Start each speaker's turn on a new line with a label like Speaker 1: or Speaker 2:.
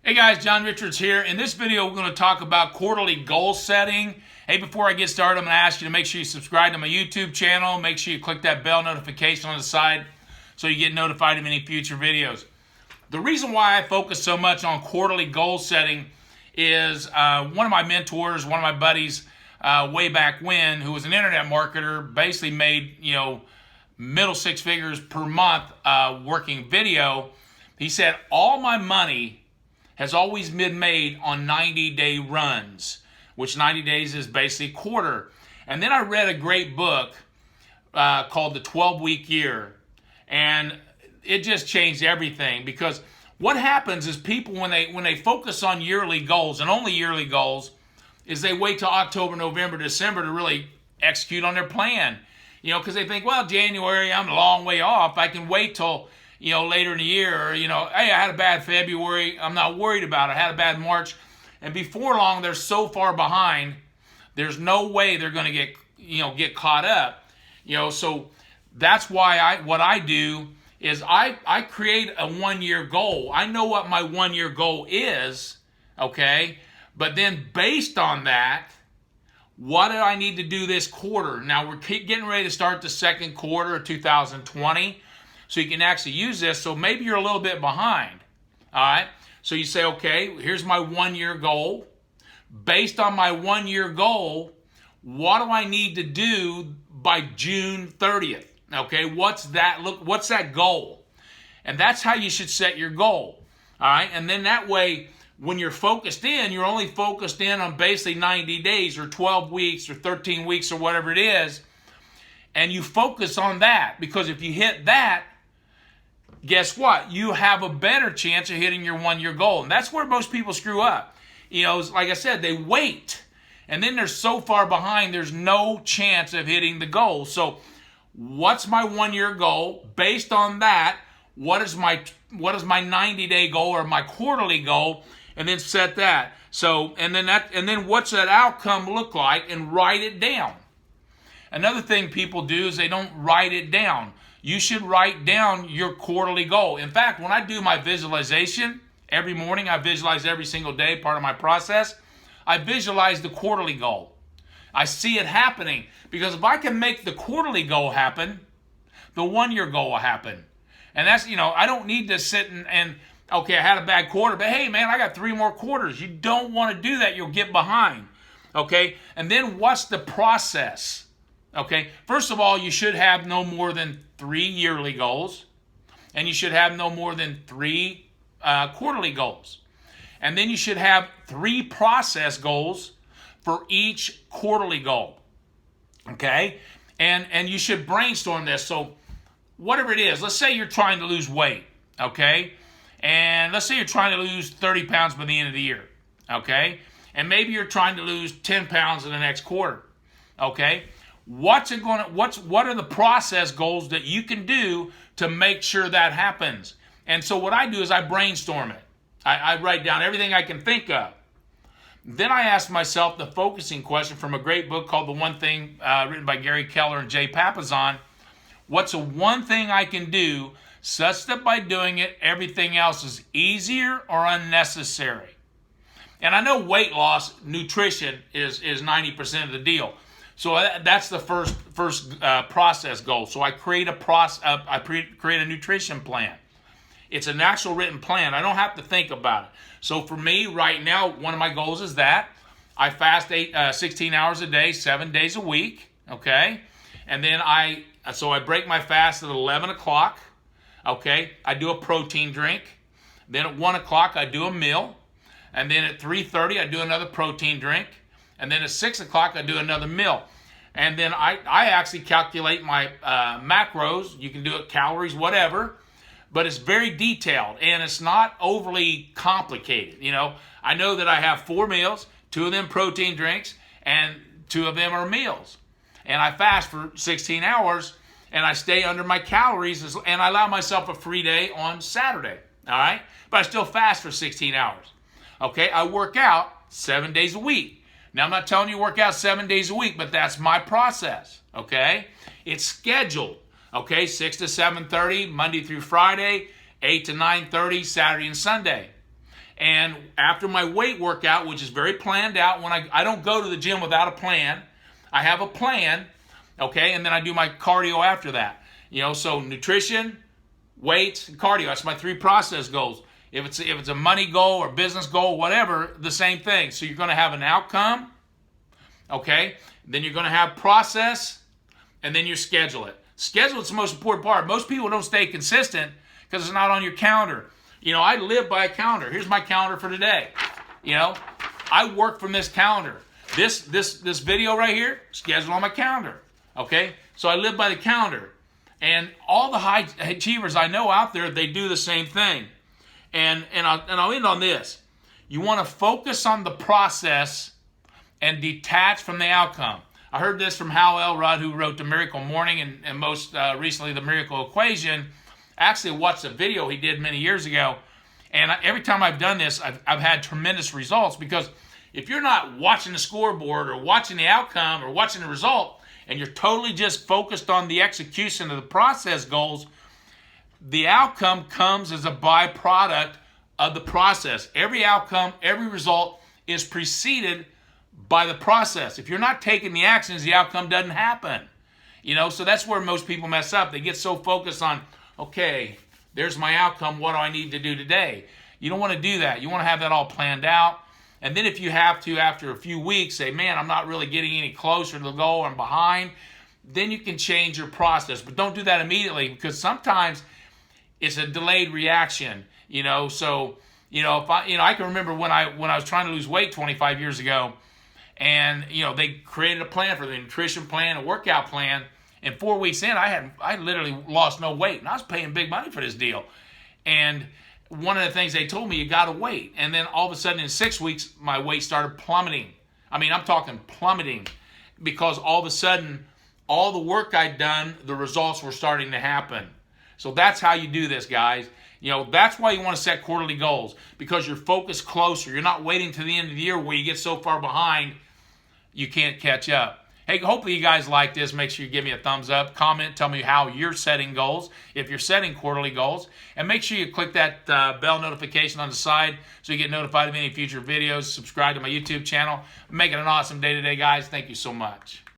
Speaker 1: Hey guys, John Richards here. In this video, we're going to talk about quarterly goal setting. Hey, before I get started, I'm going to ask you to make sure you subscribe to my YouTube channel. Make sure you click that bell notification on the side so you get notified of any future videos. The reason why I focus so much on quarterly goal setting is one of my mentors, one of my buddies way back when, who was an internet marketer, basically made, middle six figures per month working video. He said, all my money has always been made on 90-day runs, which 90 days is basically a quarter. And then I read a great book called The 12-Week Year, and it just changed everything, because what happens is people, when they focus on yearly goals, and only yearly goals, is they wait till October, November, December to really execute on their plan. Because they think, well, January, I'm a long way off. I can wait till later in the year, or, hey, I had a bad February, I'm not worried about it. I had a bad March. And before long, they're so far behind, there's no way they're going to get caught up. So that's why what I do is I create a 1-year goal. I know what my 1-year goal is, okay? But then based on that, what do I need to do this quarter? Now, we're getting ready to start the second quarter of 2020. So you can actually use this. So maybe you're a little bit behind. All right. So you say, okay, here's my 1-year goal. Based on my 1-year goal, what do I need to do by June 30th? Okay. What's that goal? And that's how you should set your goal. All right. And then that way, when you're focused in, you're only focused in on basically 90 days or 12 weeks or 13 weeks or whatever it is. And you focus on that, because if you hit that, guess what? You have a better chance of hitting your 1-year goal. And that's where most people screw up. Like I said, they wait. And then they're so far behind, there's no chance of hitting the goal. So what's my 1-year goal? Based on that, what is my 90-day goal or my quarterly goal? And then set that. So, and then what's that outcome look like? And write it down. Another thing people do is they don't write it down. You should write down your quarterly goal. In fact, when I do my visualization, every morning I visualize every single day, part of my process, I visualize the quarterly goal. I see it happening, because if I can make the quarterly goal happen, the 1-year goal will happen. And that's, I don't need to sit and okay, I had a bad quarter, but hey, man, I got 3 more quarters. You don't want to do that. You'll get behind. Okay? And then what's the process? Okay, first of all, you should have no more than 3 yearly goals, and you should have no more than 3 quarterly goals. And then you should have 3 process goals for each quarterly goal. Okay, and you should brainstorm this. So whatever it is, let's say you're trying to lose weight, okay? And let's say you're trying to lose 30 pounds by the end of the year, okay? And maybe you're trying to lose 10 pounds in the next quarter, okay? What are the process goals that you can do to make sure that happens? And so what I do is I brainstorm it. I write down everything I can think of. Then I ask myself the focusing question from a great book called The One Thing, written by Gary Keller and Jay Papasan. What's the one thing I can do such that by doing it, everything else is easier or unnecessary? And I know weight loss, nutrition is 90% of the deal. So that's the first process goal. So I create create a nutrition plan. It's an actual written plan. I don't have to think about it. So for me right now, one of my goals is that I fast 16 hours a day, 7 days a week. Okay, and then I break my fast at 11 o'clock. Okay, I do a protein drink. Then at 1 o'clock I do a meal, and then at 3:30 I do another protein drink. And then at 6 o'clock, I do another meal. And then I actually calculate my macros. You can do it, calories, whatever. But it's very detailed, and it's not overly complicated. I know that I have 4 meals, 2 of them protein drinks, and 2 of them are meals. And I fast for 16 hours, and I stay under my calories, and I allow myself a free day on Saturday. All right? But I still fast for 16 hours. Okay? I work out 7 days a week. Now, I'm not telling you to work out 7 days a week, but that's my process, okay? It's scheduled, okay? 6 to 7:30, Monday through Friday, 8 to 9:30, Saturday and Sunday. And after my weight workout, which is very planned out, when I don't go to the gym without a plan. I have a plan, okay, and then I do my cardio after that. You know, so nutrition, weights, and cardio. That's my 3 process goals. If it's a money goal or business goal, whatever, the same thing. So you're going to have an outcome, okay? Then you're going to have process, and then you schedule it. Schedule is the most important part. Most people don't stay consistent because it's not on your calendar. You know, I live by a calendar. Here's my calendar for today. You know, I work from this calendar. This video right here, scheduled on my calendar. Okay? So I live by the calendar. And all the high achievers I know out there, they do the same thing. And I'll end on this. You want to focus on the process and detach from the outcome. I heard this from Hal Elrod, who wrote The Miracle Morning and most recently The Miracle Equation. I actually watched a video he did many years ago. And every time I've done this, I've had tremendous results, because if you're not watching the scoreboard or watching the outcome or watching the result, and you're totally just focused on the execution of the process goals, the outcome comes as a byproduct of the process. Every outcome, every result is preceded by the process. If you're not taking the actions, the outcome doesn't happen. You know, so that's where most people mess up. They get so focused on, okay, there's my outcome, what do I need to do today? You don't want to do that. You want to have that all planned out. And then if you have to, after a few weeks, say, man, I'm not really getting any closer to the goal, I'm behind, then you can change your process. But don't do that immediately, because sometimes it's a delayed reaction, you know. So, you know, I can remember when I was trying to lose weight 25 years ago, and, you know, they created a plan for the nutrition plan, a workout plan, and 4 weeks in, I literally lost no weight, and I was paying big money for this deal. And one of the things they told me, you got to wait. And then all of a sudden in 6 weeks, my weight started plummeting. I mean, I'm talking plummeting, because all of a sudden, all the work I'd done, the results were starting to happen. So that's how you do this, guys. You know, that's why you want to set quarterly goals, because you're focused closer. You're not waiting to the end of the year where you get so far behind, you can't catch up. Hey, hopefully you guys like this. Make sure you give me a thumbs up, comment, tell me how you're setting goals, if you're setting quarterly goals, and make sure you click that bell notification on the side so you get notified of any future videos. Subscribe to my YouTube channel. Make it an awesome day today, guys. Thank you so much.